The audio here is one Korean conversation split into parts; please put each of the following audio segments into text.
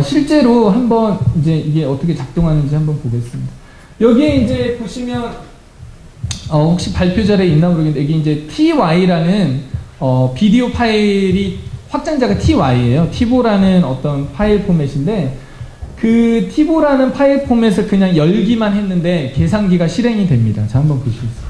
실제로 한번 이제 이게 어떻게 작동하는지 한번 보겠습니다. 여기에 이제 보시면 혹시 발표 자료에 있나 모르겠는데 여기 이제 TY라는 비디오 파일이 확장자가 TY예요. TIVO라는 어떤 파일 포맷인데 그 TIVO라는 파일 포맷을 그냥 열기만 했는데 계산기가 실행이 됩니다. 자, 한번 보시겠습니다.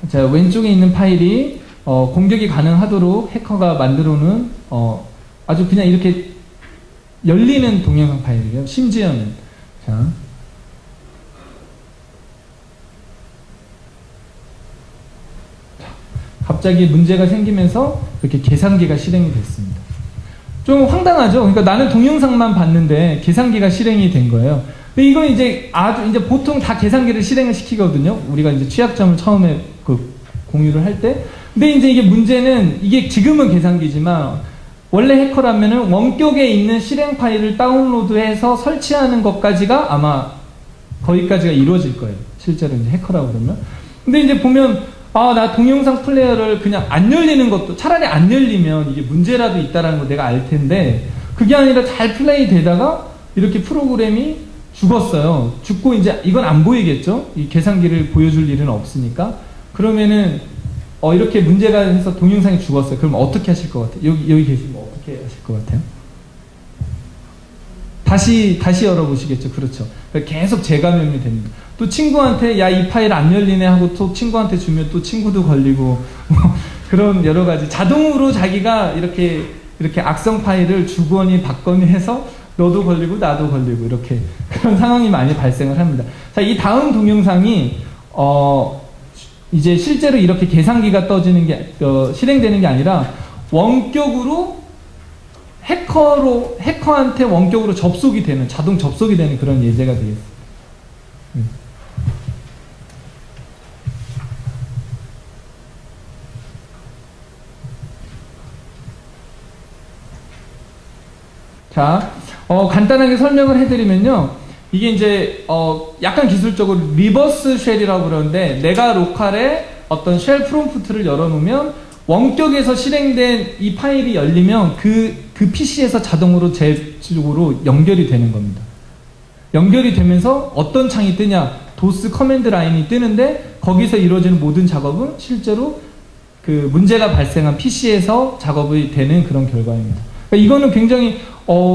자, 왼쪽에 있는 파일이 공격이 가능하도록 해커가 만들어 놓은 아주 그냥 이렇게 열리는 동영상 파일이에요. 심지어는 자, 갑자기 문제가 생기면서 이렇게 계산기가 실행이 됐습니다. 좀 황당하죠? 그러니까 나는 동영상만 봤는데 계산기가 실행이 된 거예요. 근데 이건 이제 이제 보통 다 계산기를 실행을 시키거든요. 우리가 이제 취약점을 처음에 공유를 할 때. 근데 이제 이게 문제는 이게 지금은 계산기지만 원래 해커라면은 원격에 있는 실행 파일을 다운로드해서 설치하는 것까지가 아마 거기까지가 이루어질 거예요. 실제로 이제 해커라고 그러면. 근데 이제 보면 나 동영상 플레이어를 그냥 안 열리는 것도 차라리 안 열리면 이게 문제라도 있다라는 거 내가 알 텐데 그게 아니라 잘 플레이 되다가 이렇게 프로그램이 죽었어요. 죽고 이제 이건 안 보이겠죠? 이 계산기를 보여줄 일은 없으니까. 그러면은 이렇게 문제가 해서 동영상이 죽었어요. 그럼 어떻게 하실 것 같아요? 여기 계시면 어떻게 하실 것 같아요? 다시 열어보시겠죠. 그렇죠. 계속 재감염이 됩니다. 또 친구한테 야, 이 파일 안 열리네 하고 또 친구한테 주면 또 친구도 걸리고 그런 여러 가지 자동으로 자기가 이렇게 악성 파일을 주거니 받거니 해서 너도 걸리고 나도 걸리고 이렇게 그런 상황이 많이 발생을 합니다. 자, 이 다음 동영상이 이제 실제로 이렇게 계산기가 떠지는 게 실행되는 게 아니라 원격으로 해커한테 원격으로 접속이 되는 자동 접속이 되는 그런 예제가 되겠습니다. 자, 간단하게 설명을 해드리면요. 이게 이제 약간 기술적으로 리버스 쉘이라고 그러는데 내가 로컬에 어떤 쉘 프롬프트를 열어놓으면 원격에서 실행된 이 파일이 열리면 그 PC에서 자동으로 제 쪽으로 연결이 되는 겁니다. 연결이 되면서 어떤 창이 뜨냐, 도스 커맨드 라인이 뜨는데 거기서 이루어지는 모든 작업은 실제로 그 문제가 발생한 PC에서 작업이 되는 그런 결과입니다. 그러니까 이거는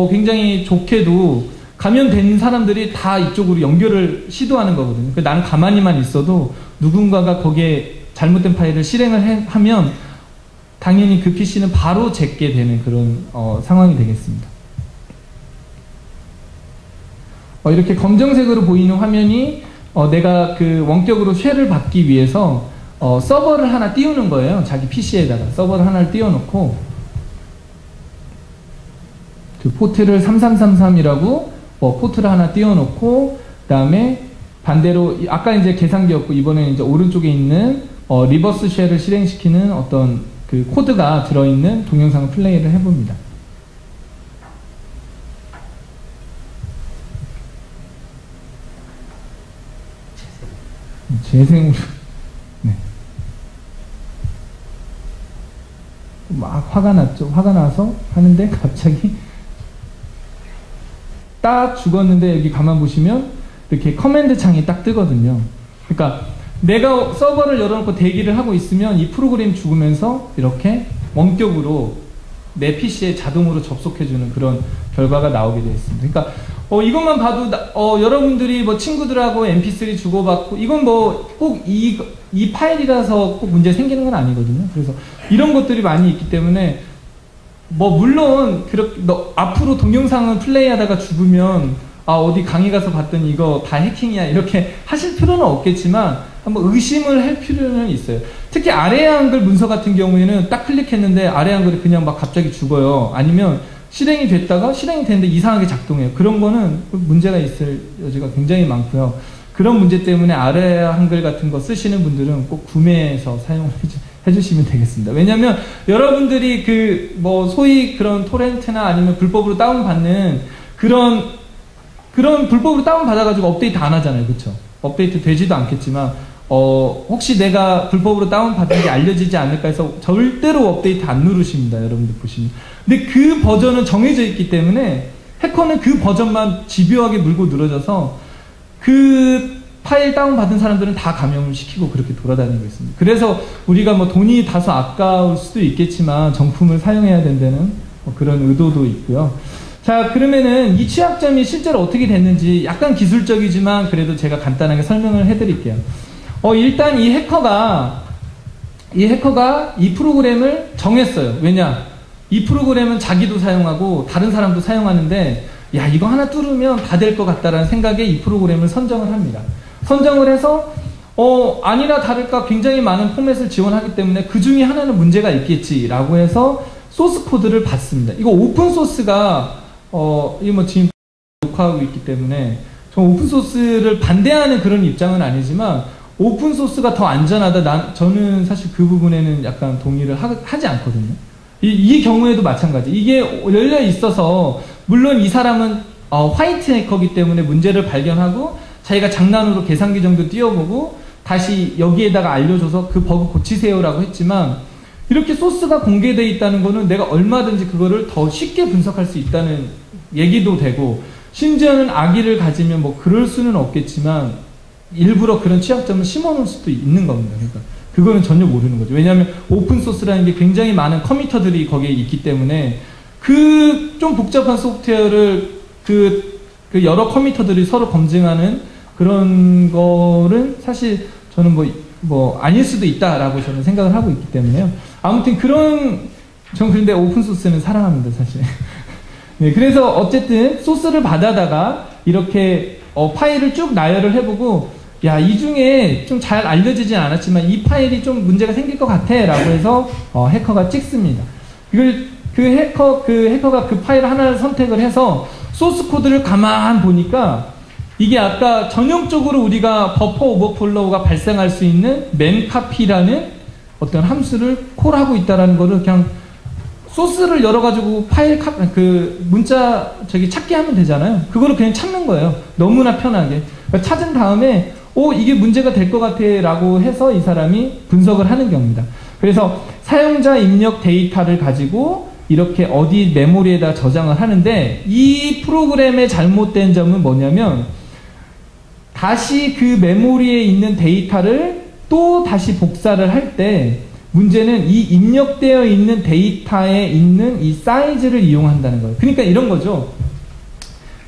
굉장히 좋게도 감염된 사람들이 다 이쪽으로 연결을 시도하는 거거든요. 그러니까 나는 가만히만 있어도 누군가가 거기에 잘못된 파일을 실행을 하면 당연히 그 PC는 바로 잭게 되는 그런 상황이 되겠습니다. 이렇게 검정색으로 보이는 화면이 내가 그 원격으로 쉘을 받기 위해서 서버를 하나 띄우는 거예요. 자기 PC에다가 서버를 하나를 띄워놓고 그 포트를 3333이라고 포트를 하나 띄워놓고 그 다음에 반대로 아까 이제 계산기였고 이번에는 이제 오른쪽에 있는 리버스 쉘을 실행시키는 어떤 그 코드가 들어있는 동영상을 플레이를 해봅니다. 재생으로 네. 막 화가 났죠. 화가 나서 하는데 갑자기 딱 죽었는데 여기 가만 보시면 이렇게 커맨드 창이 딱 뜨거든요. 그러니까 내가 서버를 열어놓고 대기를 하고 있으면 이 프로그램이 죽으면서 이렇게 원격으로 내 PC에 자동으로 접속해주는 그런 결과가 나오게 되어 있습니다. 그러니까 이것만 봐도 여러분들이 뭐 친구들하고 MP3 주고받고 이건 뭐 꼭 이 파일이라서 꼭 문제 생기는 건 아니거든요. 그래서 이런 것들이 많이 있기 때문에 뭐 물론 그렇게 앞으로 동영상을 플레이하다가 죽으면 어디 강의 가서 봤더니 이거 다 해킹이야 이렇게 하실 필요는 없겠지만 한번 의심을 할 필요는 있어요. 특히 아래 한글 문서 같은 경우에는 딱 클릭했는데 아래 한글이 그냥 막 갑자기 죽어요. 아니면 실행이 됐다가 실행이 됐는데 이상하게 작동해요. 그런 거는 문제가 있을 여지가 굉장히 많고요. 그런 문제 때문에 아래 한글 같은 거 쓰시는 분들은 꼭 구매해서 사용을 해주시면 되겠습니다. 왜냐면 여러분들이 뭐 소위 그런 토렌트나 아니면 불법으로 다운받는 그런 불법으로 다운받아가지고 업데이트 안 하잖아요. 그쵸? 업데이트 되지도 않겠지만 혹시 내가 불법으로 다운받은 게 알려지지 않을까 해서 절대로 업데이트 안 누르십니다. 여러분들 보시면. 근데 그 버전은 정해져 있기 때문에 해커는 그 버전만 집요하게 물고 늘어져서 그 파일 다운받은 사람들은 다 감염을 시키고 그렇게 돌아다니고 있습니다. 그래서 우리가 뭐 돈이 다소 아까울 수도 있겠지만 정품을 사용해야 된다는 그런 의도도 있고요. 자, 그러면은 이 취약점이 실제로 어떻게 됐는지 약간 기술적이지만 그래도 제가 간단하게 설명을 해드릴게요. 일단 이 해커가 이 프로그램을 정했어요. 왜냐? 이 프로그램은 자기도 사용하고 다른 사람도 사용하는데 야, 이거 하나 뚫으면 다 될 것 같다라는 생각에 이 프로그램을 선정을 합니다. 선정을 해서 아니나 다를까 굉장히 많은 포맷을 지원하기 때문에 그 중에 하나는 문제가 있겠지라고 해서 소스 코드를 받습니다. 이거 오픈 소스가 이거 뭐 지금 녹화하고 있기 때문에 저 오픈 소스를 반대하는 그런 입장은 아니지만 오픈 소스가 더 안전하다. 저는 사실 그 부분에는 약간 동의를 하지 않거든요. 이 경우에도 마찬가지. 이게 열려 있어서 물론 이 사람은 화이트 해커기 때문에 문제를 발견하고 자기가 장난으로 계산기 정도 띄워보고 다시 여기에다가 알려줘서 그 버그 고치세요라고 했지만 이렇게 소스가 공개되어 있다는 거는 내가 얼마든지 그거를 더 쉽게 분석할 수 있다는 얘기도 되고 심지어는 악의를 가지면 뭐 그럴 수는 없겠지만 일부러 그런 취약점을 심어놓을 수도 있는 겁니다. 그러니까 그거는 전혀 모르는 거죠. 왜냐하면 오픈소스라는 게 굉장히 많은 커미터들이 거기에 있기 때문에 그 좀 복잡한 소프트웨어를 그 여러 커미터들이 서로 검증하는 그런 거는 사실 저는 뭐 아닐 수도 있다라고 저는 생각을 하고 있기 때문에요. 아무튼 전 그런데 오픈소스는 사랑합니다, 사실. 네, 그래서 어쨌든 소스를 받아다가 이렇게 파일을 쭉 나열을 해보고 야, 이 중에 좀 잘 알려지진 않았지만 이 파일이 좀 문제가 생길 것 같아 라고 해서 해커가 찍습니다. 그 해커가 그 파일 하나를 선택을 해서 소스 코드를 가만 보니까 이게 아까 전형적으로 우리가 버퍼 오버플로우가 발생할 수 있는 memcopy라는 어떤 함수를 콜하고 있다라는 거를 그냥 소스를 열어가지고 파일 문자 찾기 하면 되잖아요. 그거를 그냥 찾는 거예요. 너무나 편하게. 그러니까 찾은 다음에 이게 문제가 될 것 같아 라고 해서 이 사람이 분석을 하는 경우입니다. 그래서 사용자 입력 데이터를 가지고 이렇게 어디 메모리에다 저장을 하는데 이 프로그램의 잘못된 점은 뭐냐면 다시 그 메모리에 있는 데이터를 또 다시 복사를 할 때 문제는 이 입력되어 있는 데이터에 있는 이 사이즈를 이용한다는 거예요. 그러니까 이런 거죠.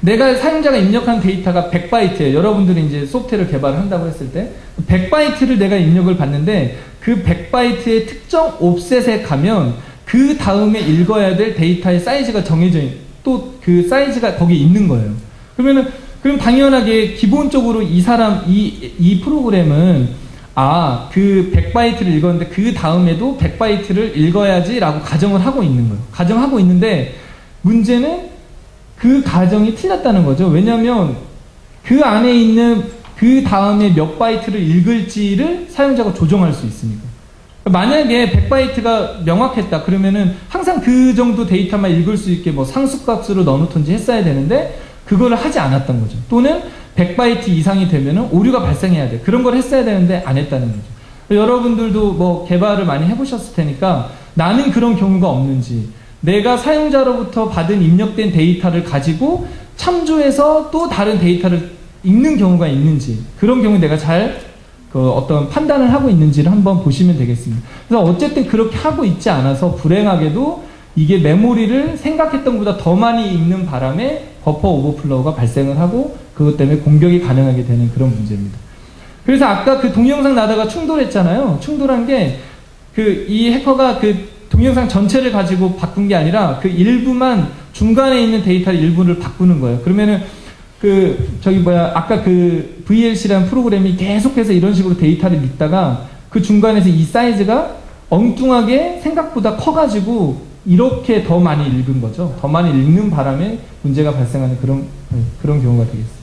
내가 사용자가 입력한 데이터가 100바이트예요. 여러분들이 이제 소프트웨어를 개발을 한다고 했을 때 100바이트를 내가 입력을 받는데 그 100바이트의 특정 옵셋에 가면 그 다음에 읽어야 될 데이터의 사이즈가 정해져 있는 또 그 사이즈가 거기 있는 거예요. 그럼 당연하게 기본적으로 이 프로그램은 그 100바이트를 읽었는데 그 다음에도 100바이트를 읽어야지 라고 가정을 하고 있는 거예요. 가정하고 있는데 문제는 그 가정이 틀렸다는 거죠. 왜냐하면 그 안에 있는 그 다음에 몇 바이트를 읽을지를 사용자가 조정할 수 있으니까. 만약에 100바이트가 명확했다 그러면은 항상 그 정도 데이터만 읽을 수 있게 뭐 상수값으로 넣어놓든지 했어야 되는데 그거를 하지 않았던 거죠. 또는 100바이트 이상이 되면은 오류가 발생해야 돼. 그런 걸 했어야 되는데 안 했다는 거죠. 여러분들도 뭐 개발을 많이 해보셨을 테니까 나는 그런 경우가 없는지 내가 사용자로부터 받은 입력된 데이터를 가지고 참조해서 또 다른 데이터를 읽는 경우가 있는지 그런 경우 내가 잘 어떤 판단을 하고 있는지를 한번 보시면 되겠습니다. 그래서 어쨌든 그렇게 하고 있지 않아서 불행하게도 이게 메모리를 생각했던 것보다 더 많이 읽는 바람에 버퍼 오버플로우가 발생을 하고 그것 때문에 공격이 가능하게 되는 그런 문제입니다. 그래서 아까 그 동영상 나다가 충돌했잖아요. 충돌한 게 이 해커가 그 동영상 전체를 가지고 바꾼 게 아니라 그 일부만 중간에 있는 데이터를 일부를 바꾸는 거예요. 그러면은 아까 그 VLC라는 프로그램이 계속해서 이런 식으로 데이터를 읽다가 그 중간에서 이 사이즈가 엉뚱하게 생각보다 커가지고 이렇게 더 많이 읽은 거죠. 더 많이 읽는 바람에 문제가 발생하는 그런 경우가 되겠습니다.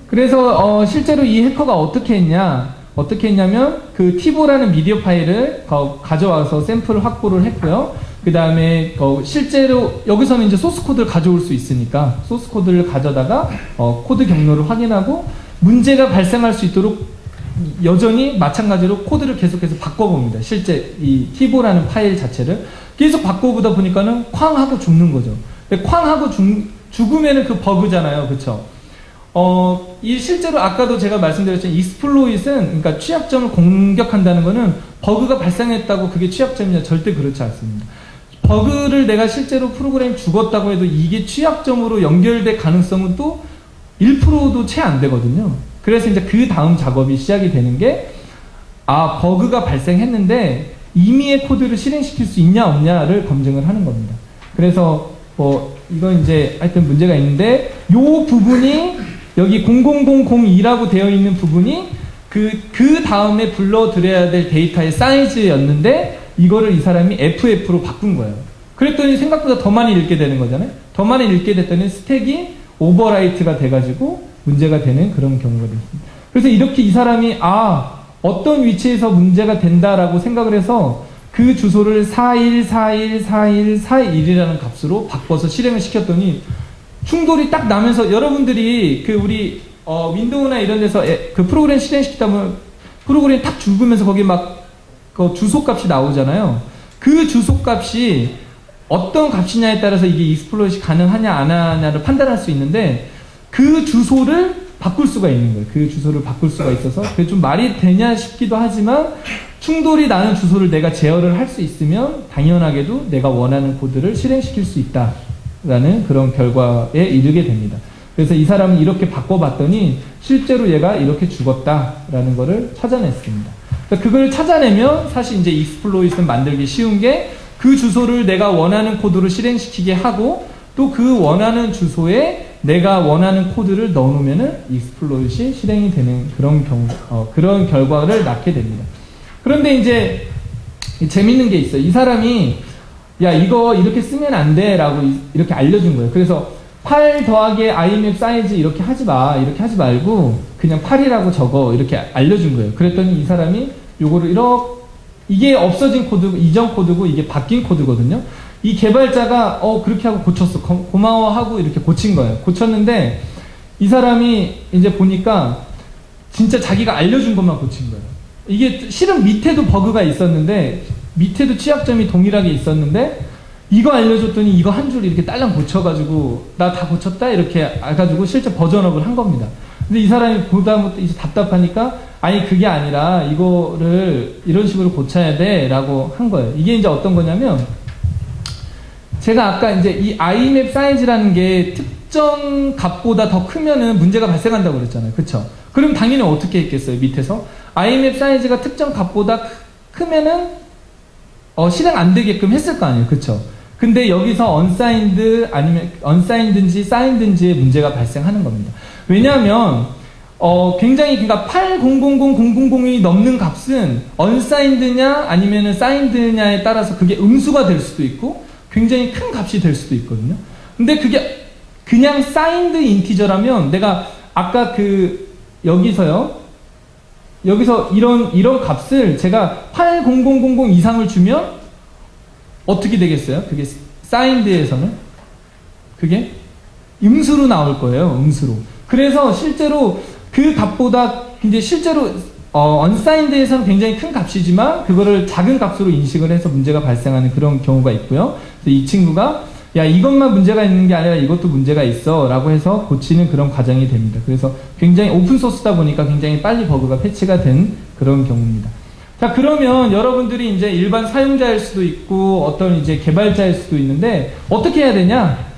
그래서 실제로 이 해커가 어떻게 했냐면 그 티보라는 미디어 파일을 가져와서 샘플을 확보를 했고요. 그 다음에 실제로 여기서는 이제 소스 코드를 가져올 수 있으니까 소스 코드를 가져다가 코드 경로를 확인하고 문제가 발생할 수 있도록 여전히 마찬가지로 코드를 계속해서 바꿔봅니다. 실제 이 티보라는 파일 자체를 계속 바꿔보다 보니까는 쾅 하고 죽는 거죠. 근데 쾅 하고 죽으면은 그 버그잖아요. 그쵸? 이 실제로 아까도 제가 말씀드렸지만 익스플로잇은 그러니까 취약점을 공격한다는 거는 버그가 발생했다고 그게 취약점이냐 절대 그렇지 않습니다. 버그를 내가 실제로 프로그램이 죽었다고 해도 이게 취약점으로 연결될 가능성은 또 1%도 채 안 되거든요. 그래서 이제 그 다음 작업이 시작이 되는 게 버그가 발생했는데 임의의 코드를 실행시킬 수 있냐 없냐를 검증을 하는 겁니다. 그래서 이건 이제 하여튼 문제가 있는데 요 부분이 여기 00002라고 되어 있는 부분이 그 다음에 불러들여야 될 데이터의 사이즈였는데 이거를 이 사람이 FF로 바꾼 거예요. 그랬더니 생각보다 더 많이 읽게 되는 거잖아요. 더 많이 읽게 됐더니 스택이 오버라이트가 돼가지고 문제가 되는 그런 경우가 됐습니다. 그래서 이렇게 이 사람이 어떤 위치에서 문제가 된다라고 생각을 해서 그 주소를 41414141이라는 값으로 바꿔서 실행을 시켰더니 충돌이 딱 나면서 여러분들이 우리 윈도우나 이런 데서 그 프로그램 실행시키다 보면 프로그램이 딱 죽으면서 거기 막 주소값이 나오잖아요. 그 주소값이 어떤 값이냐에 따라서 이게 익스플로잇이 가능하냐 안 하냐를 판단할 수 있는데 그 주소를 바꿀 수가 있는 거예요. 그 주소를 바꿀 수가 있어서 그게 좀 말이 되냐 싶기도 하지만 충돌이 나는 주소를 내가 제어를 할 수 있으면 당연하게도 내가 원하는 코드를 실행시킬 수 있다라는 그런 결과에 이르게 됩니다. 그래서 이 사람은 이렇게 바꿔봤더니 실제로 얘가 이렇게 죽었다라는 거를 찾아냈습니다. 그러니까 그걸 찾아내면 사실 이제 익스플로잇은 만들기 쉬운 게 그 주소를 내가 원하는 코드로 실행시키게 하고 또 그 원하는 주소에 내가 원하는 코드를 넣어놓으면은 익스플로잇이 실행이 되는 그런 그런 결과를 낳게 됩니다. 그런데 이제 재밌는 게 있어요. 이 사람이 야 이거 이렇게 쓰면 안 돼 라고 이렇게 알려준 거예요. 그래서 8 더하기 IMAP 사이즈 이렇게 하지 마, 이렇게 하지 말고 그냥 8이라고 적어 이렇게 알려준 거예요. 그랬더니 이 사람이 요거를 이게 없어진 코드고 이전 코드고 이게 바뀐 코드거든요. 이 개발자가 그렇게 하고 고쳤어, 고마워하고 이렇게 고친 거예요. 고쳤는데 이 사람이 이제 보니까 진짜 자기가 알려준 것만 고친 거예요. 이게 실은 밑에도 버그가 있었는데 밑에도 취약점이 동일하게 있었는데 이거 알려줬더니 이거 한 줄 이렇게 딸랑 고쳐가지고 나 다 고쳤다 이렇게 해가지고 실제 버전업을 한 겁니다. 근데 이 사람이 보다부터 이제 답답하니까 아니 그게 아니라 이거를 이런 식으로 고쳐야 돼 라고 한 거예요. 이게 이제 어떤 거냐면 제가 아까 이제 이 IMAP 사이즈라는 게 특정 값보다 더 크면은 문제가 발생한다고 그랬잖아요. 그쵸? 그럼 당연히 어떻게 했겠어요? 밑에서 IMAP 사이즈가 특정 값보다 크면은 실행 안 되게끔 했을 거 아니에요. 그쵸? 근데 여기서 unsigned 아니면 unsigned인지 signed인지의 문제가 발생하는 겁니다. 왜냐하면 굉장히 그러니까 8000000이 넘는 값은 unsigned냐 아니면은 signed냐에 따라서 그게 음수가 될 수도 있고 굉장히 큰 값이 될 수도 있거든요. 근데 그게 그냥 signed 인티저라면 내가 아까 여기서 이런 값을 제가 80000 이상을 주면 어떻게 되겠어요? 그게 signed에서는 그게 음수로 나올 거예요. 음수로. 그래서 실제로 그 값보다 이제 실제로 unsigned에서는 굉장히 큰 값이지만 그거를 작은 값으로 인식을 해서 문제가 발생하는 그런 경우가 있고요. 그래서 이 친구가 야 이것만 문제가 있는 게 아니라 이것도 문제가 있어 라고 해서 고치는 그런 과정이 됩니다. 그래서 굉장히 오픈소스다 보니까 굉장히 빨리 버그가 패치가 된 그런 경우입니다. 자 그러면 여러분들이 이제 일반 사용자일 수도 있고 어떤 이제 개발자일 수도 있는데 어떻게 해야 되냐?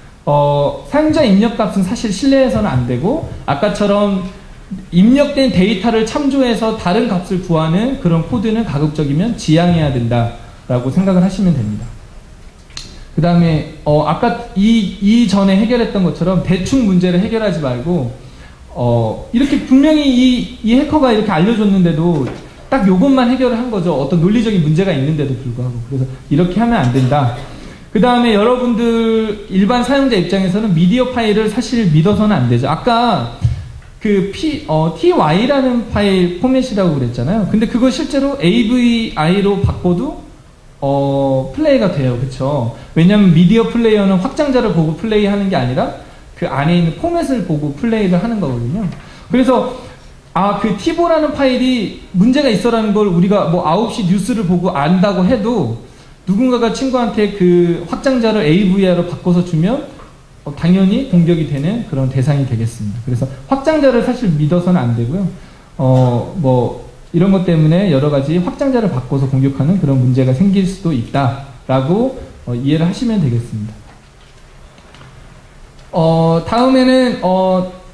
사용자 입력값은 사실 실내에서는 안 되고 아까처럼 입력된 데이터를 참조해서 다른 값을 구하는 그런 코드는 가급적이면 지양해야 된다라고 생각을 하시면 됩니다. 그 다음에 아까 이전에 해결했던 것처럼 대충 문제를 해결하지 말고 이렇게 분명히 이 해커가 이렇게 알려줬는데도 딱 요것만 해결을 한 거죠. 어떤 논리적인 문제가 있는데도 불구하고. 그래서 이렇게 하면 안 된다. 그 다음에 여러분들 일반 사용자 입장에서는 미디어 파일을 사실 믿어서는 안 되죠. 아까 ty라는 파일 포맷이라고 그랬잖아요. 근데 그거 실제로 AVI로 바꿔도 플레이가 돼요. 그쵸? 왜냐면 미디어 플레이어는 확장자를 보고 플레이하는 게 아니라 그 안에 있는 포맷을 보고 플레이를 하는 거거든요. 그래서 그 티보라는 파일이 문제가 있어라는 걸 우리가 뭐 9시 뉴스를 보고 안다고 해도 누군가가 친구한테 그 확장자를 AVR로 바꿔서 주면 당연히 공격이 되는 그런 대상이 되겠습니다. 그래서 확장자를 사실 믿어서는 안 되고요. 뭐 이런 것 때문에 여러 가지 확장자를 바꿔서 공격하는 그런 문제가 생길 수도 있다라고 이해를 하시면 되겠습니다. 다음에는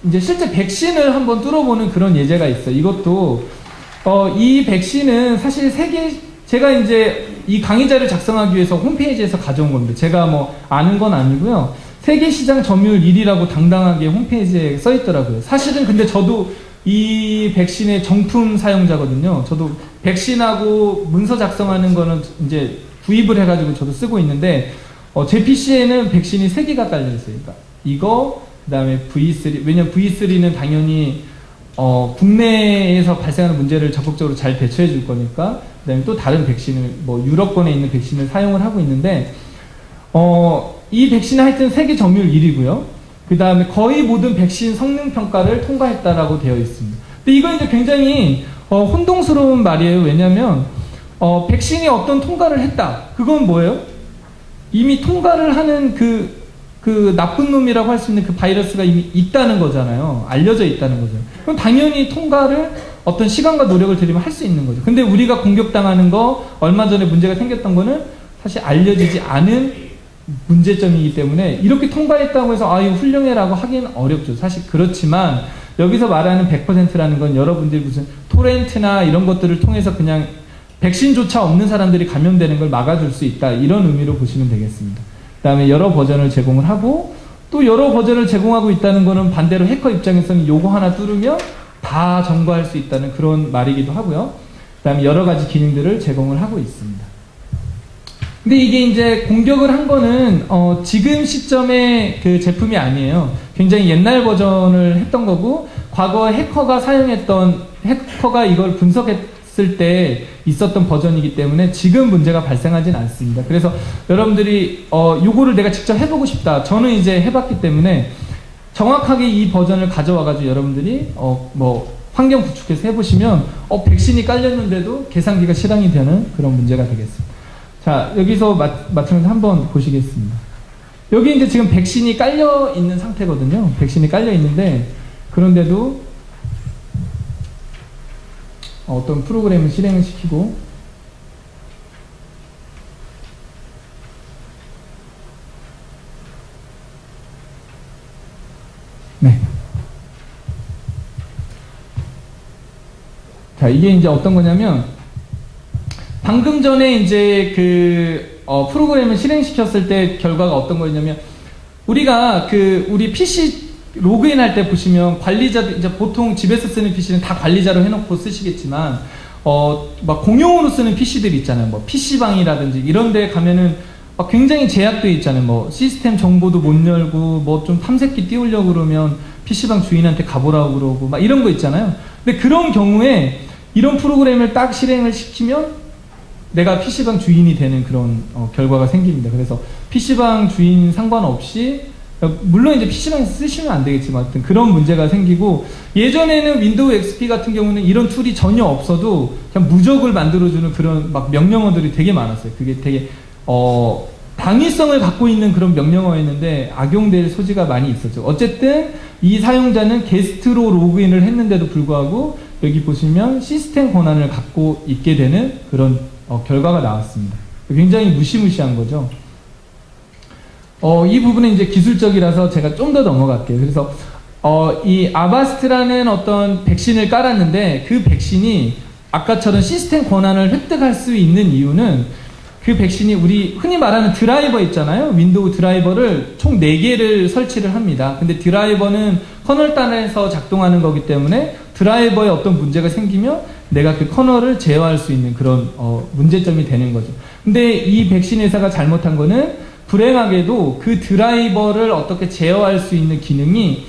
이제 실제 백신을 한번 뚫어보는 그런 예제가 있어요. 이것도 이 백신은 사실 제가 이제 이 강의자를 작성하기 위해서 홈페이지에서 가져온 겁니다. 제가 뭐 아는 건 아니고요. 세계시장 점유율 1위라고 당당하게 홈페이지에 써 있더라고요. 사실은 근데 저도 이 백신의 정품 사용자거든요. 저도 백신하고 문서 작성하는 거는 이제 구입을 해가지고 저도 쓰고 있는데 제 PC에는 백신이 3개가 깔려 있어요. 그러니까 이거 그 다음에 V3. 왜냐면 V3는 당연히 국내에서 발생하는 문제를 적극적으로 잘 대처해 줄 거니까 그 다음에 또 다른 백신을 뭐 유럽권에 있는 백신을 사용을 하고 있는데 이 백신은 하여튼 세계 점유율 1위고요. 그 다음에 거의 모든 백신 성능 평가를 통과했다라고 되어 있습니다. 근데 이건 이제 굉장히 혼동스러운 말이에요. 왜냐하면 백신이 어떤 통과를 했다. 그건 뭐예요? 이미 통과를 하는 그 나쁜 놈이라고 할 수 있는 그 바이러스가 이미 있다는 거잖아요. 알려져 있다는 거죠. 그럼 당연히 통과를 어떤 시간과 노력을 들이면 할 수 있는 거죠. 근데 우리가 공격당하는 거 얼마 전에 문제가 생겼던 거는 사실 알려지지 않은 문제점이기 때문에 이렇게 통과했다고 해서 이거 훌륭해라고 하기는 어렵죠. 사실 그렇지만 여기서 말하는 100%라는 건 여러분들이 무슨 토렌트나 이런 것들을 통해서 그냥 백신조차 없는 사람들이 감염되는 걸 막아줄 수 있다. 이런 의미로 보시면 되겠습니다. 그 다음에 여러 버전을 제공을 하고 또 여러 버전을 제공하고 있다는 거는 반대로 해커 입장에서는 요거 하나 뚫으면 다 점거할 수 있다는 그런 말이기도 하고요. 그 다음에 여러 가지 기능들을 제공을 하고 있습니다. 근데 이게 이제 공격을 한 거는 지금 시점의 그 제품이 아니에요. 굉장히 옛날 버전을 했던 거고 과거 해커가 이걸 분석했을 때 있었던 버전이기 때문에 지금 문제가 발생하진 않습니다. 그래서 여러분들이 요거를 내가 직접 해보고 싶다. 저는 이제 해봤기 때문에 정확하게 이 버전을 가져와가지고 여러분들이 뭐 환경 구축해서 해보시면 백신이 깔렸는데도 계산기가 실행이 되는 그런 문제가 되겠습니다. 자, 여기서 마치면서 한번 보시겠습니다. 여기 이제 지금 백신이 깔려 있는 상태거든요. 백신이 깔려 있는데 그런데도 어떤 프로그램을 실행을 시키고 네. 자, 이게 이제 어떤 거냐면 방금 전에 이제 프로그램을 실행시켰을 때 결과가 어떤 거였냐면 우리가 우리 PC 로그인 할 때 보시면 관리자들 이제 보통 집에서 쓰는 PC는 다 관리자로 해놓고 쓰시겠지만 막 공용으로 쓰는 PC들이 있잖아요. 뭐 PC방이라든지 이런 데 가면은 막 굉장히 제약되어 있잖아요. 뭐 시스템 정보도 못 열고 뭐 좀 탐색기 띄우려고 그러면 PC방 주인한테 가보라고 그러고 막 이런 거 있잖아요. 근데 그런 경우에 이런 프로그램을 딱 실행을 시키면 내가 PC방 주인이 되는 그런 결과가 생깁니다. 그래서 PC방 주인 상관없이 물론 이제 PC방에서 쓰시면 안 되겠지만 하여튼 그런 문제가 생기고 예전에는 윈도우 XP 같은 경우는 이런 툴이 전혀 없어도 그냥 무적을 만들어주는 그런 막 명령어들이 되게 많았어요. 그게 되게 당위성을 갖고 있는 그런 명령어였는데 악용될 소지가 많이 있었죠. 어쨌든 이 사용자는 게스트로 로그인을 했는데도 불구하고 여기 보시면 시스템 권한을 갖고 있게 되는 그런 결과가 나왔습니다. 굉장히 무시무시한 거죠. 이 부분은 이제 기술적이라서 제가 좀 더 넘어갈게요. 그래서 이 아바스트라는 어떤 백신을 깔았는데 그 백신이 아까처럼 시스템 권한을 획득할 수 있는 이유는 그 백신이 우리 흔히 말하는 드라이버 있잖아요. 윈도우 드라이버를 총 4개를 설치를 합니다. 근데 드라이버는 커널 단에서 작동하는 거기 때문에 드라이버에 어떤 문제가 생기면 내가 그 커널을 제어할 수 있는 그런 문제점이 되는 거죠. 근데 이 백신 회사가 잘못한 거는 불행하게도 그 드라이버를 어떻게 제어할 수 있는 기능이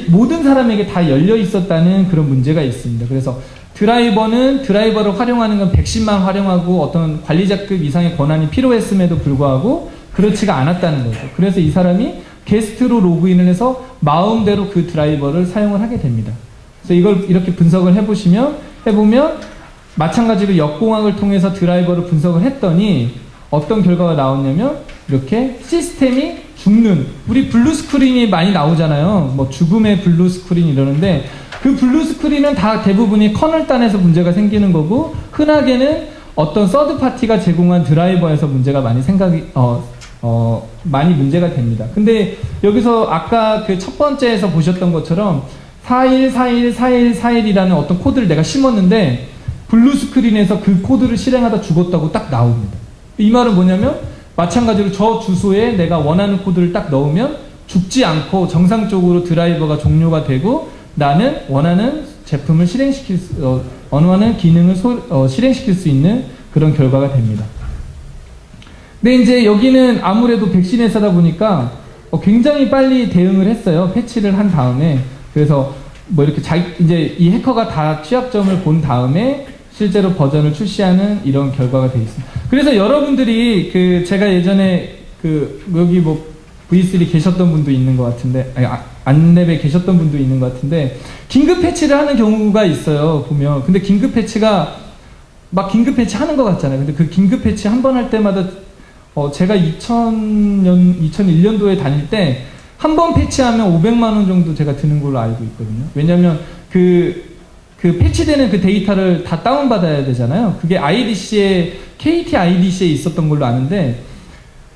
모든 사람에게 다 열려 있었다는 그런 문제가 있습니다. 그래서 드라이버는 드라이버를 활용하는 건 110만 활용하고 어떤 관리자급 이상의 권한이 필요했음에도 불구하고 그렇지가 않았다는 거죠. 그래서 이 사람이 게스트로 로그인을 해서 마음대로 그 드라이버를 사용을 하게 됩니다. 그래서 이걸 이렇게 분석을 해보면 마찬가지로 역공학을 통해서 드라이버를 분석을 했더니 어떤 결과가 나왔냐면 이렇게 시스템이 죽는, 우리 블루 스크린이 많이 나오잖아요. 뭐 죽음의 블루 스크린 이러는데 그 블루 스크린은 다 대부분이 커널단에서 문제가 생기는 거고 흔하게는 어떤 서드 파티가 제공한 드라이버에서 문제가 많이 많이 문제가 됩니다. 근데 여기서 아까 그 첫 번째에서 보셨던 것처럼 41414141이라는 어떤 코드를 내가 심었는데 블루 스크린에서 그 코드를 실행하다 죽었다고 딱 나옵니다. 이 말은 뭐냐면 마찬가지로 저 주소에 내가 원하는 코드를 딱 넣으면 죽지 않고 정상적으로 드라이버가 종료가 되고 나는 원하는 제품을 원하는 기능을 실행시킬 수 있는 그런 결과가 됩니다. 근데 이제 여기는 아무래도 백신 회사다 보니까 굉장히 빨리 대응을 했어요. 패치를 한 다음에. 그래서 뭐 이렇게 이제 이 해커가 다 취약점을 본 다음에 실제로 버전을 출시하는 이런 결과가 되어 있습니다. 그래서 여러분들이 제가 예전에 여기 뭐 V3 계셨던 분도 있는 것 같은데, 안랩에 계셨던 분도 있는 것 같은데, 긴급 패치를 하는 경우가 있어요, 보면. 근데 긴급 패치가 막 긴급 패치 하는 것 같잖아요. 근데 그 긴급 패치 한 번 할 때마다 제가 2001년도에 다닐 때 한 번 패치하면 500만원 정도 제가 드는 걸로 알고 있거든요. 왜냐면 그 패치되는 그 데이터를 다 다운받아야 되잖아요. 그게 KT IDC에 있었던 걸로 아는데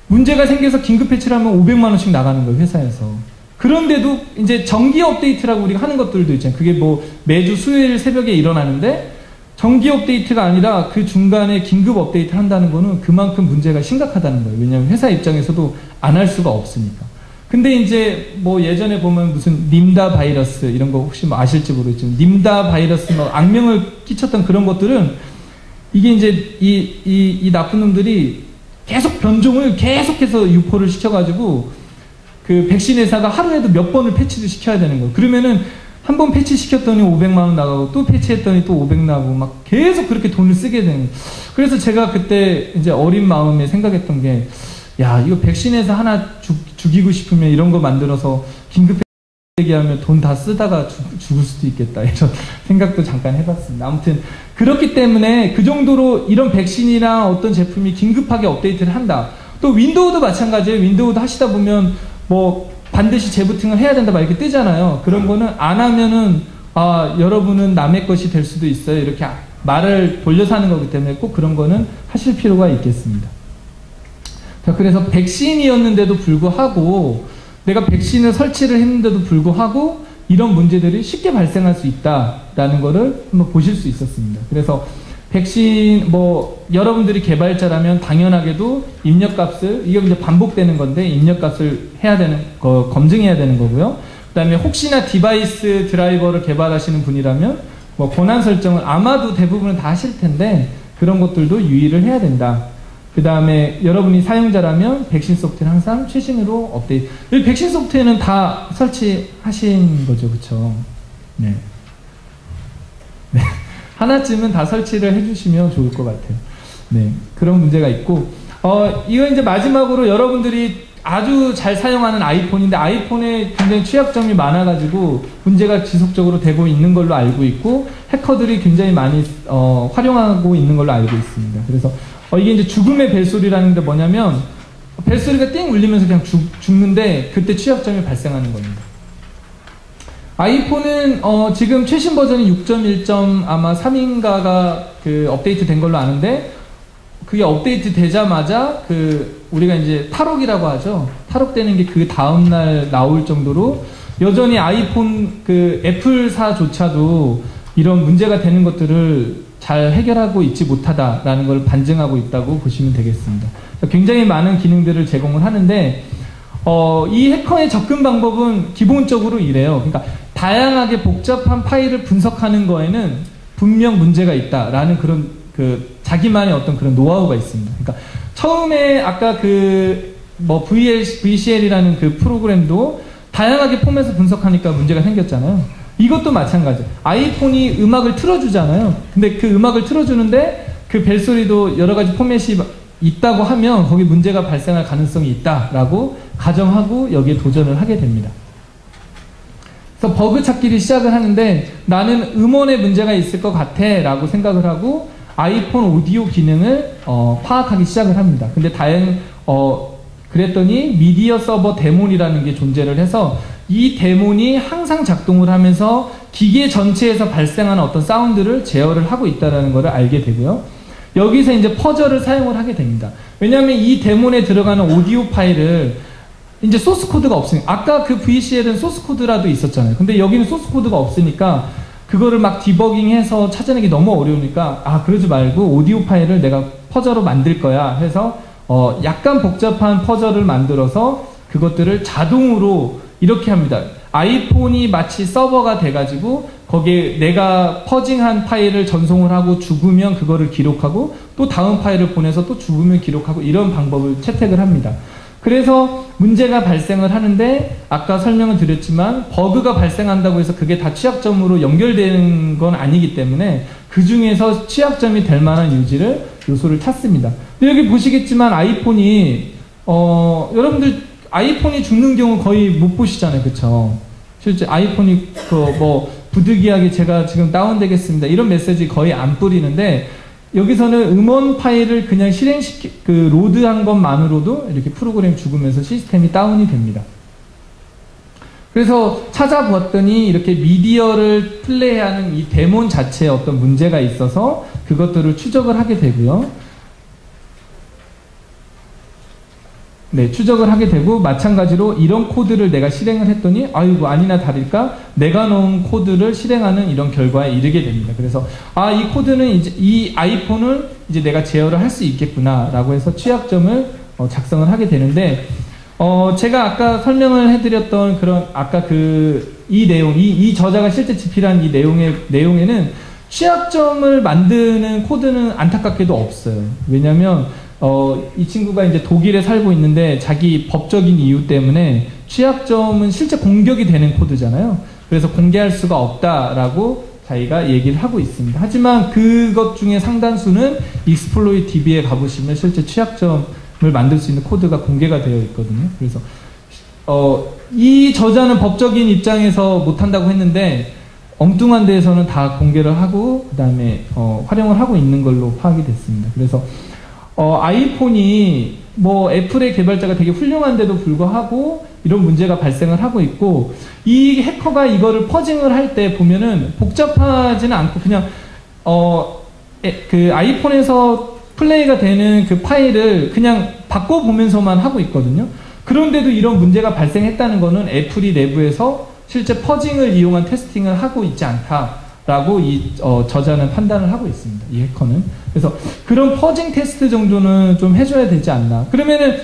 문제가 생겨서 긴급 패치를 하면 500만원씩 나가는 거예요, 회사에서. 그런데도 이제 정기 업데이트라고 우리가 하는 것들도 있잖아요. 그게 뭐 매주 수요일 새벽에 일어나는데 정기 업데이트가 아니라 그 중간에 긴급 업데이트를 한다는 거는 그만큼 문제가 심각하다는 거예요. 왜냐하면 회사 입장에서도 안 할 수가 없으니까. 근데 이제 뭐 예전에 보면 무슨 림다 바이러스 이런 거 혹시 뭐 아실지 모르겠지만 림다 바이러스 뭐 악명을 끼쳤던 그런 것들은 이게 이제 이 나쁜 놈들이 계속 변종을 계속해서 유포를 시켜가지고 그 백신 회사가 하루에도 몇 번을 패치를 시켜야 되는 거예요. 그러면은 한 번 패치 시켰더니 500만원 나가고 또 패치했더니 또 500 나가고 막 계속 그렇게 돈을 쓰게 되는 거예요. 그래서 제가 그때 이제 어린 마음에 생각했던 게, 야, 이거 백신 회사 하나 죽이고 싶으면 이런 거 만들어서 긴급 얘기하면 돈 다 쓰다가 죽을 수도 있겠다, 이런 생각도 잠깐 해봤습니다. 아무튼 그렇기 때문에 그 정도로 이런 백신이나 어떤 제품이 긴급하게 업데이트를 한다. 또 윈도우도 마찬가지예요. 윈도우도 하시다 보면 뭐 반드시 재부팅을 해야 된다 막 이렇게 뜨잖아요. 그런 거는 안 하면은 여러분은 남의 것이 될 수도 있어요, 이렇게 말을 돌려서 하는 거기 때문에 꼭 그런 거는 하실 필요가 있겠습니다. 자, 그래서 백신이었는데도 불구하고 내가 백신을 설치를 했는데도 불구하고 이런 문제들이 쉽게 발생할 수 있다라는 거를 한번 보실 수 있었습니다. 그래서 백신 뭐 여러분들이 개발자라면 당연하게도 입력값을, 이게 이제 반복되는 건데 입력값을 해야 되는 거, 검증해야 되는 거고요. 그다음에 혹시나 디바이스 드라이버를 개발하시는 분이라면 뭐 권한 설정을 아마도 대부분은 다 하실 텐데 그런 것들도 유의를 해야 된다. 그 다음에 여러분이 사용자라면 백신 소프트는 항상 최신으로 업데이트. 이 백신 소프트는 다 설치하신 거죠, 그렇죠? 네. 네. 하나쯤은 다 설치를 해주시면 좋을 것 같아요. 네, 그런 문제가 있고, 이거 이제 마지막으로 여러분들이 아주 잘 사용하는 아이폰인데 아이폰에 굉장히 취약점이 많아가지고 문제가 지속적으로 되고 있는 걸로 알고 있고 해커들이 굉장히 많이 활용하고 있는 걸로 알고 있습니다. 그래서 이게 이제 죽음의 벨소리라는 게 뭐냐면 벨소리가 띵 울리면서 그냥 죽는데 그때 취약점이 발생하는 겁니다. 아이폰은 지금 최신 버전이 6.1. 아마 3인가가 그 업데이트 된 걸로 아는데 그게 업데이트 되자마자 우리가 이제 탈옥이라고 하죠. 탈옥되는 게 그 다음날 나올 정도로 여전히 아이폰 애플사조차도 이런 문제가 되는 것들을 잘 해결하고 있지 못하다라는 걸 반증하고 있다고 보시면 되겠습니다. 굉장히 많은 기능들을 제공을 하는데 이 해커의 접근 방법은 기본적으로 이래요. 그러니까 다양하게 복잡한 파일을 분석하는 거에는 분명 문제가 있다라는 그런 자기만의 어떤 그런 노하우가 있습니다. 그러니까 처음에 아까 VCL이라는 그 프로그램도 다양하게 폼에서 분석하니까 문제가 생겼잖아요. 이것도 마찬가지. 아이폰이 음악을 틀어주잖아요. 근데 그 음악을 틀어주는데 그 벨소리도 여러 가지 포맷이 있다고 하면 거기 문제가 발생할 가능성이 있다라고 가정하고 여기에 도전을 하게 됩니다. 그래서 버그 찾기를 시작을 하는데 나는 음원에 문제가 있을 것 같아 라고 생각을 하고 아이폰 오디오 기능을 파악하기 시작을 합니다. 근데 그랬더니 미디어 서버 데몬이라는 게 존재를 해서 이 데몬이 항상 작동을 하면서 기계 전체에서 발생하는 어떤 사운드를 제어를 하고 있다는 것을 알게 되고요. 여기서 이제 퍼저를 사용을 하게 됩니다. 왜냐하면 이 데몬에 들어가는 오디오 파일을 이제 소스 코드가 없으니까 아까 그 VCL은 소스 코드라도 있었잖아요. 근데 여기는 소스 코드가 없으니까 그거를 막 디버깅해서 찾아내기 너무 어려우니까 그러지 말고 오디오 파일을 내가 퍼저로 만들 거야 해서 약간 복잡한 퍼저를 만들어서 그것들을 자동으로 이렇게 합니다. 아이폰이 마치 서버가 돼가지고 거기에 내가 퍼징한 파일을 전송을 하고 죽으면 그거를 기록하고 또 다음 파일을 보내서 또 죽으면 기록하고 이런 방법을 채택을 합니다. 그래서 문제가 발생을 하는데 아까 설명을 드렸지만 버그가 발생한다고 해서 그게 다 취약점으로 연결되는 건 아니기 때문에 그 중에서 취약점이 될 만한 요소를 찾습니다. 근데 여기 보시겠지만 아이폰이 여러분들 아이폰이 죽는 경우 거의 못 보시잖아요. 그쵸? 실제 아이폰이 부득이하게 제가 지금 다운되겠습니다 이런 메시지 거의 안 뿌리는데 여기서는 음원 파일을 그냥 로드한 것만으로도 이렇게 프로그램이 죽으면서 시스템이 다운이 됩니다. 그래서 찾아보았더니 이렇게 미디어를 플레이하는 이 데몬 자체에 어떤 문제가 있어서 그것들을 추적을 하게 되고요. 네, 추적을 하게 되고 마찬가지로 이런 코드를 내가 실행을 했더니 아이고 아니나 다를까 내가 넣은 코드를 실행하는 이런 결과에 이르게 됩니다. 그래서 이 코드는 이제 이 아이폰을 이제 내가 제어를 할 수 있겠구나 라고 해서 취약점을 작성을 하게 되는데 제가 아까 설명을 해드렸던 그런 아까 이 내용 이 저자가 실제 집필한 이 내용에는 취약점을 만드는 코드는 안타깝게도 없어요. 왜냐면 이 친구가 이제 독일에 살고 있는데 자기 법적인 이유 때문에 취약점은 실제 공격이 되는 코드잖아요. 그래서 공개할 수가 없다라고 자기가 얘기를 하고 있습니다. 하지만 그것 중에 상당수는 익스플로이트 DB에 가보시면 실제 취약점을 만들 수 있는 코드가 공개가 되어 있거든요. 그래서 이 저자는 법적인 입장에서 못한다고 했는데 엉뚱한 데에서는 다 공개를 하고 그 다음에 활용을 하고 있는 걸로 파악이 됐습니다. 그래서 아이폰이 애플의 개발자가 되게 훌륭한데도 불구하고 이런 문제가 발생을 하고 있고 이 해커가 이거를 퍼징을 할 때 보면은 복잡하지는 않고 그냥 그 아이폰에서 플레이가 되는 그 파일을 그냥 바꿔보면서만 하고 있거든요. 그런데도 이런 문제가 발생했다는 거는 애플이 내부에서 실제 퍼징을 이용한 테스팅을 하고 있지 않다라고 이 저자는 판단을 하고 있습니다. 이 해커는. 그래서 그런 퍼징 테스트 정도는 좀 해줘야 되지 않나. 그러면은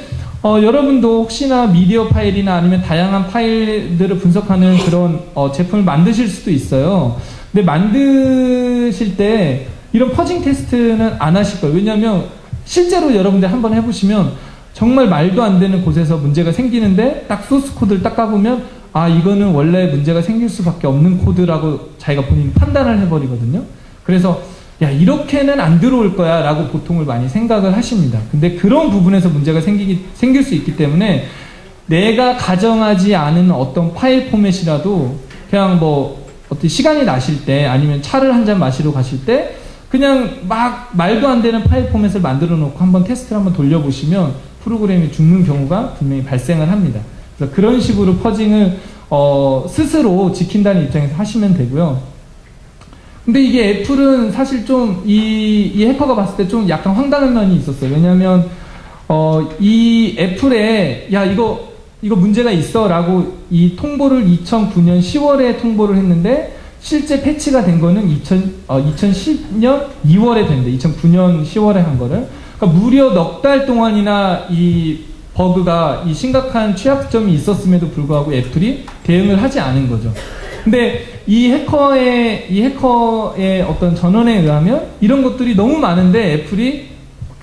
여러분도 혹시나 미디어 파일이나 아니면 다양한 파일들을 분석하는 그런 제품을 만드실 수도 있어요. 근데 만드실 때 이런 퍼징 테스트는 안 하실 거예요. 왜냐하면 실제로 여러분들 한번 해보시면 정말 말도 안 되는 곳에서 문제가 생기는데 딱 소스 코드를 딱 까보면 이거는 원래 문제가 생길 수밖에 없는 코드라고 자기가 본인이 판단을 해버리거든요. 그래서 야 이렇게는 안 들어올 거야 라고 보통을 많이 생각을 하십니다. 근데 그런 부분에서 문제가 생길 수 있기 때문에 내가 가정하지 않은 어떤 파일 포맷이라도 그냥 어떤 시간이 나실 때 아니면 차를 한 잔 마시러 가실 때 그냥 막 말도 안 되는 파일 포맷을 만들어 놓고 한번 테스트를 한번 돌려보시면 프로그램이 죽는 경우가 분명히 발생을 합니다. 그래서 그런 식으로 퍼징을 스스로 지킨다는 입장에서 하시면 되고요. 근데 이게 애플은 사실 좀 이 해커가 봤을 때 좀 약간 황당한 면이 있었어요. 왜냐하면 이 애플에 야 이거 문제가 있어 라고 이 통보를 2009년 10월에 통보를 했는데 실제 패치가 된 거는 2010년 2월에 된대. 2009년 10월에 한 거를. 그러니까 무려 넉 달 동안이나 이 버그가 이 심각한 취약점이 있었음에도 불구하고 애플이 대응을 하지 않은 거죠. 근데 이 해커의 어떤 전원에 의하면 이런 것들이 너무 많은데 애플이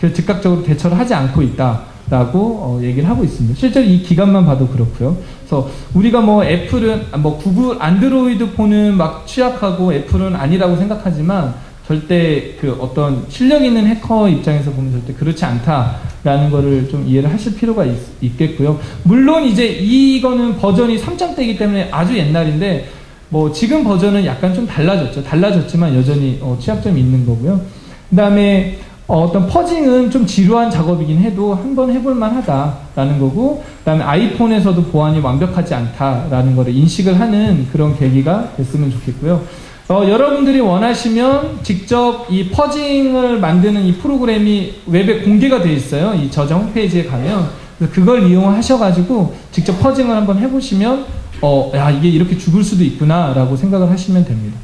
그 즉각적으로 대처를 하지 않고 있다. 라고 얘기를 하고 있습니다. 실제로 이 기간만 봐도 그렇고요. 그래서 우리가 뭐 애플은 뭐 구글 안드로이드 폰은 막 취약하고 애플은 아니라고 생각하지만 절대 그 어떤 실력 있는 해커 입장에서 보면 절대 그렇지 않다라는 거를 좀 이해를 하실 필요가 있겠고요. 물론 이제 이거는 버전이 3장대이기 때문에 아주 옛날인데 뭐 지금 버전은 약간 좀 달라졌지만 여전히 취약점이 있는 거고요. 그 다음에 어떤 퍼징은 좀 지루한 작업이긴 해도 한번 해볼만 하다라는 거고, 그 다음에 아이폰에서도 보안이 완벽하지 않다라는 거를 인식을 하는 그런 계기가 됐으면 좋겠고요. 여러분들이 원하시면 직접 이 퍼징을 만드는 이 프로그램이 웹에 공개가 되어 있어요. 이 저장 홈페이지에 가면. 그래서 그걸 이용하셔가지고 직접 퍼징을 한번 해보시면 야, 이게 이렇게 죽을 수도 있구나 라고 생각을 하시면 됩니다.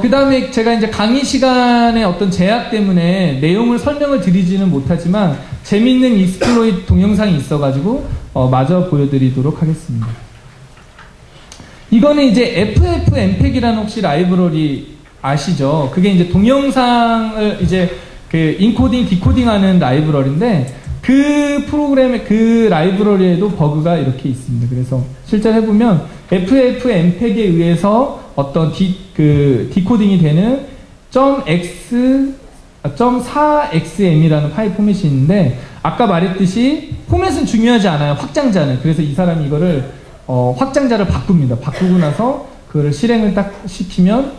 그 다음에 제가 이제 강의 시간의 어떤 제약 때문에 내용을 설명을 드리지는 못하지만 재밌는 익스플로이트 동영상이 있어가지고 마저 보여드리도록 하겠습니다. 이거는 이제 FFmpeg이라는 혹시 라이브러리 아시죠? 그게 이제 동영상을 이제 그 인코딩, 디코딩 하는 라이브러리인데 그 프로그램의 그 라이브러리에도 버그가 이렇게 있습니다. 그래서 실제로 해보면 FFmpeg에 의해서 어떤 디코딩이 되는 .4xm이라는 파일 포맷이 있는데 아까 말했듯이 포맷은 중요하지 않아요. 확장자는. 그래서 이 사람이 이거를 확장자를 바꿉니다. 바꾸고 나서 그거를 실행을 딱 시키면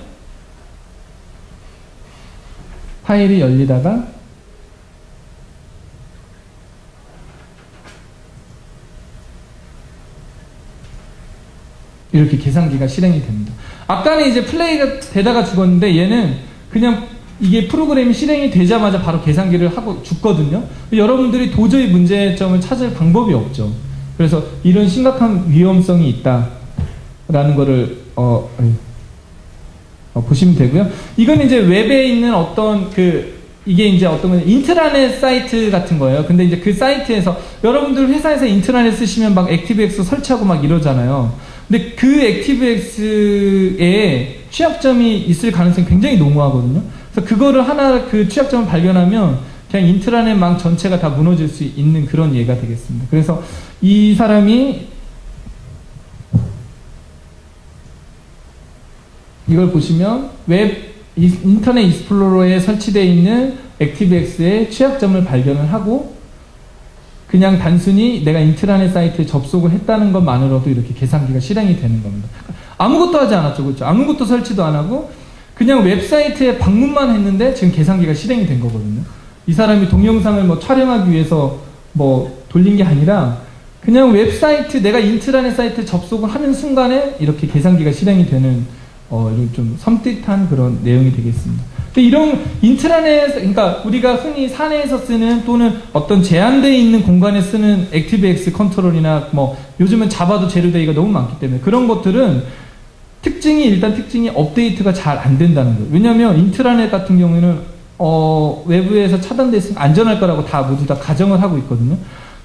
파일이 열리다가 이렇게 계산기가 실행이 됩니다. 아까는 이제 플레이가 되다가 죽었는데 얘는 그냥 이게 프로그램이 실행이 되자마자 바로 계산기를 하고 죽거든요. 여러분들이 도저히 문제점을 찾을 방법이 없죠. 그래서 이런 심각한 위험성이 있다라는 거를 보시면 되고요. 이건 이제 웹에 있는 어떤 이게 이제 어떤 건 인트라넷 사이트 같은 거예요. 근데 이제 그 사이트에서 여러분들 회사에서 인트라넷 쓰시면 막 액티브엑스 설치하고 막 이러잖아요. 근데 그 액티브엑스에 취약점이 있을 가능성이 굉장히 농후하거든요. 그래서 그거를 하나 그 취약점을 발견하면 그냥 인트라넷 망 전체가 다 무너질 수 있는 그런 예가 되겠습니다. 그래서 이 사람이 이걸 보시면 인터넷 익스플로러에 설치되어 있는 액티브엑스의 취약점을 발견을 하고 그냥 단순히 내가 인트라넷 사이트에 접속을 했다는 것만으로도 이렇게 계산기가 실행이 되는 겁니다. 아무것도 하지 않았죠. 그렇죠? 아무것도 설치도 안 하고 그냥 웹사이트에 방문만 했는데 지금 계산기가 실행이 된 거거든요. 이 사람이 동영상을 뭐 촬영하기 위해서 뭐 돌린 게 아니라 그냥 웹사이트, 내가 인트라넷 사이트에 접속을 하는 순간에 이렇게 계산기가 실행이 되는 이런 좀 섬뜩한 그런 내용이 되겠습니다. 근데 이런 인트라넷, 그러니까 우리가 흔히 사내에서 쓰는 또는 어떤 제한되어 있는 공간에 쓰는 액티브엑스 컨트롤이나 뭐 요즘은 자바도 제로데이가 너무 많기 때문에 그런 것들은 일단 특징이 업데이트가 잘 안 된다는 거예요. 왜냐하면 인트라넷 같은 경우에는 외부에서 차단됐으면 안전할 거라고 모두 다 가정을 하고 있거든요.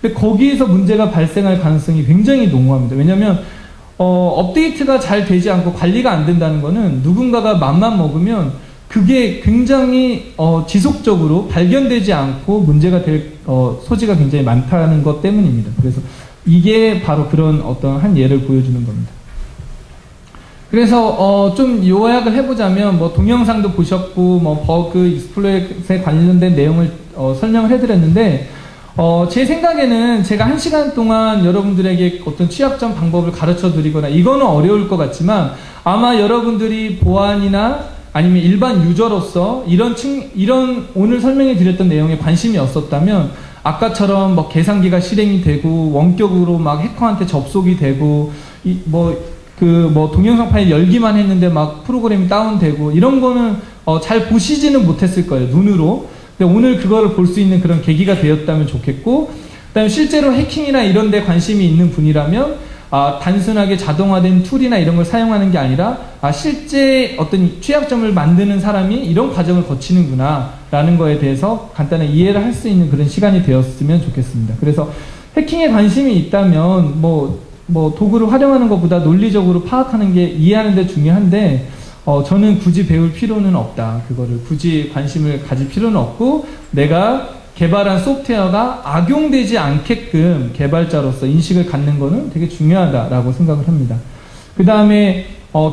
근데 거기에서 문제가 발생할 가능성이 굉장히 농후합니다. 왜냐하면 업데이트가 잘 되지 않고 관리가 안 된다는 거는 누군가가 맘만 먹으면 그게 굉장히 지속적으로 발견되지 않고 문제가 될 소지가 굉장히 많다는 것 때문입니다. 그래서 이게 바로 그런 어떤 한 예를 보여주는 겁니다. 그래서 좀 요약을 해보자면 뭐 동영상도 보셨고 뭐 버그 익스플로이트에 관련된 내용을 설명을 해드렸는데 제 생각에는 제가 1시간 동안 여러분들에게 어떤 취약점 방법을 가르쳐 드리거나 이거는 어려울 것 같지만 아마 여러분들이 보안이나 아니면 일반 유저로서 이런 오늘 설명해 드렸던 내용에 관심이 없었다면 아까처럼 뭐 계산기가 실행이 되고 원격으로 막 해커한테 접속이 되고 동영상 파일 열기만 했는데 막 프로그램이 다운되고 이런 거는 잘 보시지는 못했을 거예요, 눈으로. 근데 오늘 그거를 볼 수 있는 그런 계기가 되었다면 좋겠고, 그다음에 실제로 해킹이나 이런 데 관심이 있는 분이라면 단순하게 자동화된 툴이나 이런 걸 사용하는 게 아니라 실제 어떤 취약점을 만드는 사람이 이런 과정을 거치는구나 라는 거에 대해서 간단히 이해를 할 수 있는 그런 시간이 되었으면 좋겠습니다. 그래서 해킹에 관심이 있다면 도구를 활용하는 것보다 논리적으로 파악하는 게 이해하는 데 중요한데 저는 굳이 배울 필요는 없다. 그거를 굳이 관심을 가질 필요는 없고 내가 개발한 소프트웨어가 악용되지 않게끔 개발자로서 인식을 갖는 거는 되게 중요하다라고 생각을 합니다. 그 다음에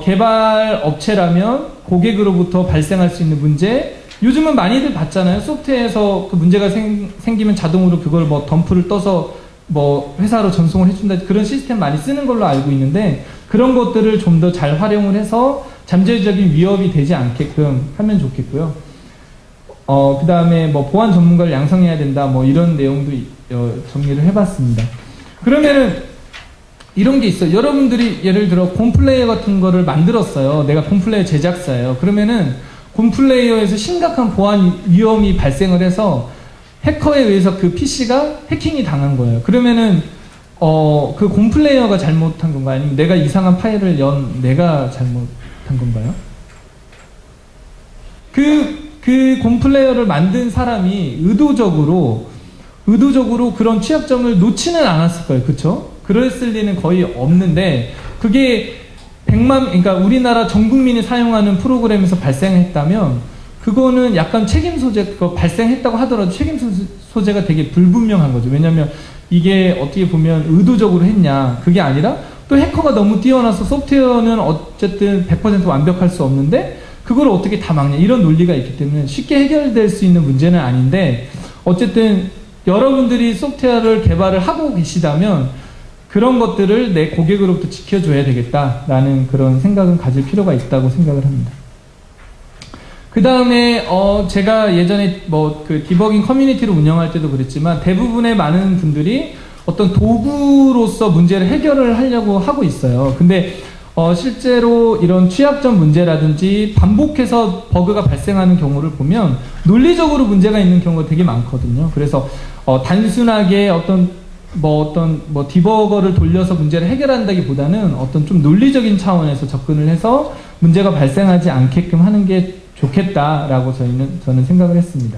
개발 업체라면 고객으로부터 발생할 수 있는 문제, 요즘은 많이들 봤잖아요. 소프트웨어에서 그 문제가 생기면 자동으로 그걸 뭐 덤프를 떠서 뭐 회사로 전송을 해준다, 그런 시스템 많이 쓰는 걸로 알고 있는데, 그런 것들을 좀 더 잘 활용을 해서 잠재적인 위협이 되지 않게끔 하면 좋겠고요. 그 다음에 뭐 보안 전문가를 양성해야 된다, 뭐 이런 내용도 정리를 해봤습니다. 그러면은 이런 게 있어요. 여러분들이 예를 들어 곰플레이어 같은 거를 만들었어요. 내가 곰플레이어 제작사예요. 그러면은 곰플레이어에서 심각한 보안 위험이 발생을 해서 해커에 의해서 그 PC가 해킹이 당한 거예요. 그러면은 그 곰플레이어가 잘못한 건가요? 아니면 내가 이상한 파일을 내가 잘못한 건가요? 그 곰플레이어를 만든 사람이 의도적으로 그런 취약점을 놓지는 않았을 거예요. 그쵸? 그랬을 리는 거의 없는데, 그게 그러니까 우리나라 전 국민이 사용하는 프로그램에서 발생했다면, 그거는 약간 책임 소재가 발생했다고 하더라도 책임 소재가 되게 불분명한 거죠. 왜냐면 이게 어떻게 보면 의도적으로 했냐, 그게 아니라 또 해커가 너무 뛰어나서 소프트웨어는 어쨌든 100% 완벽할 수 없는데 그걸 어떻게 다 막냐, 이런 논리가 있기 때문에 쉽게 해결될 수 있는 문제는 아닌데, 어쨌든 여러분들이 소프트웨어를 개발을 하고 계시다면 그런 것들을 내 고객으로부터 지켜줘야 되겠다라는 그런 생각은 가질 필요가 있다고 생각을 합니다. 그 다음에 제가 예전에 그 디버깅 커뮤니티를 운영할 때도 그랬지만, 대부분의 많은 분들이 어떤 도구로서 문제를 해결을 하려고 하고 있어요. 근데 실제로 이런 취약점 문제라든지 반복해서 버그가 발생하는 경우를 보면 논리적으로 문제가 있는 경우가 되게 많거든요. 그래서 단순하게 어떤 디버거를 돌려서 문제를 해결한다기보다는 어떤 좀 논리적인 차원에서 접근을 해서 문제가 발생하지 않게끔 하는 게 좋겠다라고 저는 생각을 했습니다.